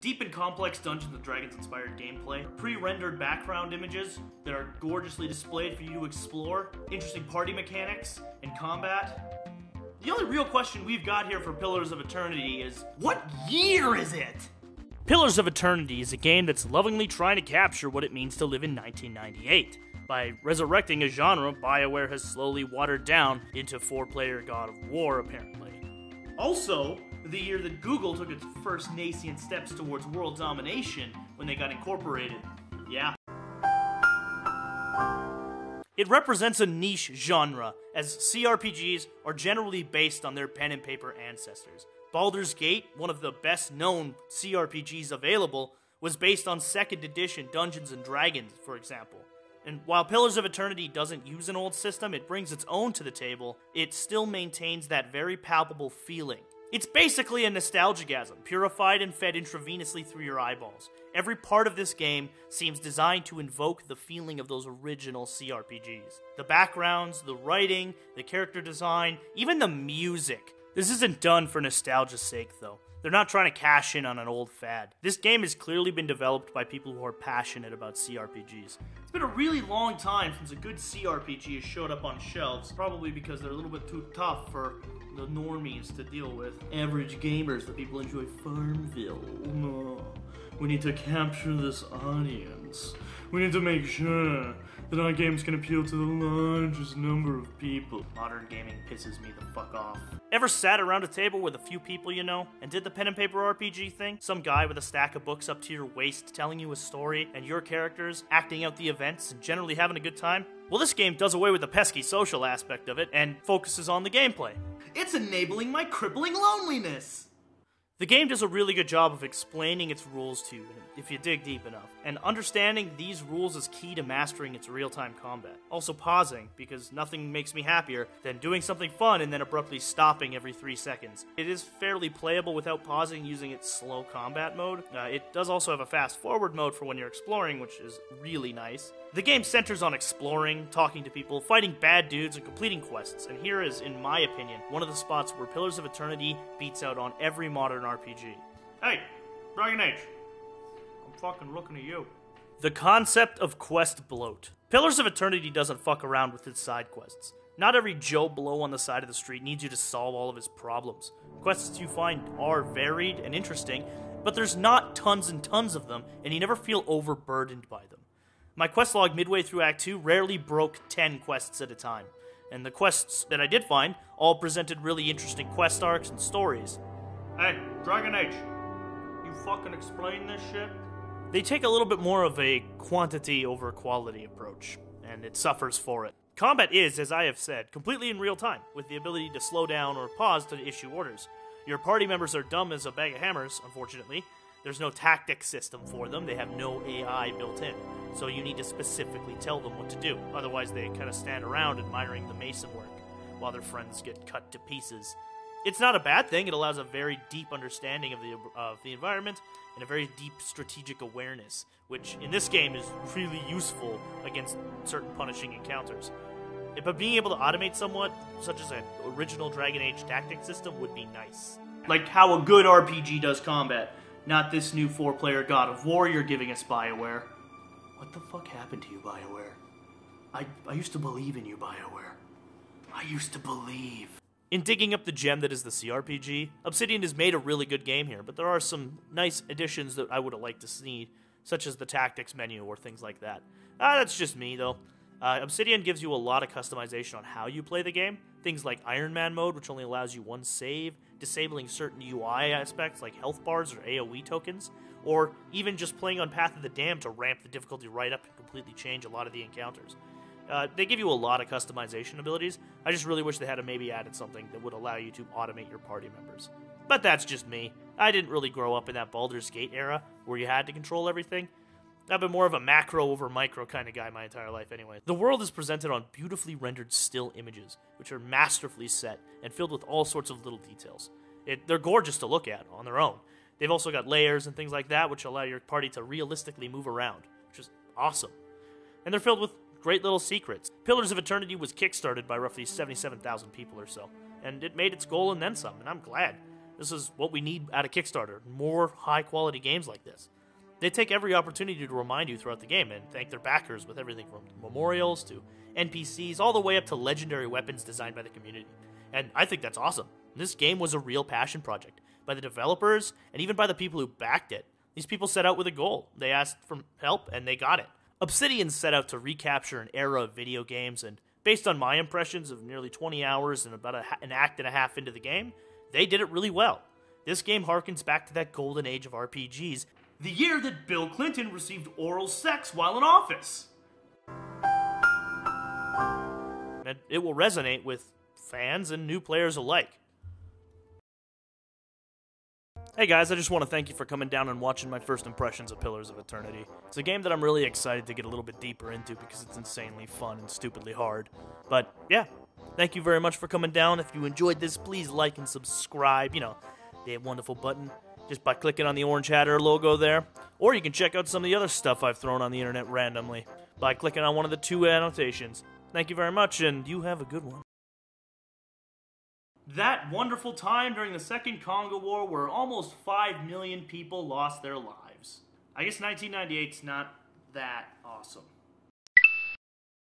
Deep and complex Dungeons & Dragons inspired gameplay, pre-rendered background images that are gorgeously displayed for you to explore, interesting party mechanics, and combat. The only real question we've got here for Pillars of Eternity is, what year is it? Pillars of Eternity is a game that's lovingly trying to capture what it means to live in 1998. By resurrecting a genre BioWare has slowly watered down into four-player God of War, apparently. Also, the year that Google took its first nascent steps towards world domination when they got incorporated. Yeah. It represents a niche genre, as CRPGs are generally based on their pen and paper ancestors. Baldur's Gate, one of the best-known CRPGs available, was based on 2nd edition Dungeons & Dragons, for example. And while Pillars of Eternity doesn't use an old system, it brings its own to the table, it still maintains that very palpable feeling. It's basically a nostalgiagasm, purified and fed intravenously through your eyeballs. Every part of this game seems designed to invoke the feeling of those original CRPGs. The backgrounds, the writing, the character design, even the music. This isn't done for nostalgia's sake, though. They're not trying to cash in on an old fad. This game has clearly been developed by people who are passionate about CRPGs. It's been a really long time since a good CRPG has showed up on shelves, probably because they're a little bit too tough for the normies to deal with. Average gamers, the people who enjoy Farmville. No. We need to capture this audience. We need to make sure that our games can appeal to the largest number of people. Modern gaming pisses me the fuck off. Ever sat around a table with a few people you know, and did the pen and paper RPG thing? Some guy with a stack of books up to your waist telling you a story, and your characters acting out the events and generally having a good time? Well, this game does away with the pesky social aspect of it, and focuses on the gameplay. It's enabling my crippling loneliness! The game does a really good job of explaining its rules to you, if you dig deep enough, and understanding these rules is key to mastering its real-time combat. Also pausing, because nothing makes me happier than doing something fun and then abruptly stopping every 3 seconds. It is fairly playable without pausing using its slow combat mode. It does also have a fast-forward mode for when you're exploring, which is really nice. The game centers on exploring, talking to people, fighting bad dudes, and completing quests, and here is, in my opinion, one of the spots where Pillars of Eternity beats out on every modern RPG. Hey, Dragon Age. I'm fucking looking at you. The concept of quest bloat. Pillars of Eternity doesn't fuck around with its side quests. Not every Joe Blow on the side of the street needs you to solve all of his problems. Quests you find are varied and interesting, but there's not tons and tons of them, and you never feel overburdened by them. My quest log midway through Act 2 rarely broke 10 quests at a time, and the quests that I did find all presented really interesting quest arcs and stories. Hey, Dragon Age, you fucking explain this shit? They take a little bit more of a quantity over quality approach, and it suffers for it. Combat is, as I have said, completely in real time, with the ability to slow down or pause to issue orders. Your party members are dumb as a bag of hammers, unfortunately. There's no tactic system for them, they have no AI built in, so you need to specifically tell them what to do. Otherwise they kind of stand around admiring the mason work, while their friends get cut to pieces. It's not a bad thing, it allows a very deep understanding of the environment, and a very deep strategic awareness, which in this game is really useful against certain punishing encounters. But being able to automate somewhat, such as an original Dragon Age tactic system, would be nice. Like how a good RPG does combat. Not this new 4-player God of War you're giving us, BioWare. What the fuck happened to you, BioWare? I used to believe in you, BioWare. I used to believe. In digging up the gem that is the CRPG, Obsidian has made a really good game here, but there are some nice additions that I would have liked to see, such as the tactics menu or things like that. That's just me, though. Obsidian gives you a lot of customization on how you play the game. Things like Iron Man mode, which only allows you one save, disabling certain UI aspects like health bars or AoE tokens, or even just playing on Path of the Damned to ramp the difficulty right up and completely change a lot of the encounters. They give you a lot of customization abilities. I just really wish they had maybe added something that would allow you to automate your party members. But that's just me. I didn't really grow up in that Baldur's Gate era where you had to control everything. I've been more of a macro over micro kind of guy my entire life anyway. The world is presented on beautifully rendered still images, which are masterfully set and filled with all sorts of little details. They're gorgeous to look at on their own. They've also got layers and things like that which allow your party to realistically move around, which is awesome. And they're filled with great little secrets. Pillars of Eternity was kickstarted by roughly 77,000 people or so, and it made its goal and then some, and I'm glad. This is what we need out of Kickstarter. More high-quality games like this. They take every opportunity to remind you throughout the game and thank their backers with everything from memorials to NPCs, all the way up to legendary weapons designed by the community. And I think that's awesome. This game was a real passion project by the developers and even by the people who backed it. These people set out with a goal. They asked for help and they got it. Obsidian set out to recapture an era of video games, and based on my impressions of nearly 20 hours and about an act and a half into the game, they did it really well. This game harkens back to that golden age of RPGs, the year that Bill Clinton received oral sex while in office. And it will resonate with fans and new players alike. Hey guys, I just want to thank you for coming down and watching my first impressions of Pillars of Eternity. It's a game that I'm really excited to get a little bit deeper into because it's insanely fun and stupidly hard. But yeah, thank you very much for coming down. If you enjoyed this, please like and subscribe. You know, the wonderful button just by clicking on the orange Hatter logo there. Or you can check out some of the other stuff I've thrown on the internet randomly by clicking on one of the 2 annotations. Thank you very much, and you have a good one. That wonderful time during the Second Congo War where almost 5 million people lost their lives. I guess 1998's not that awesome.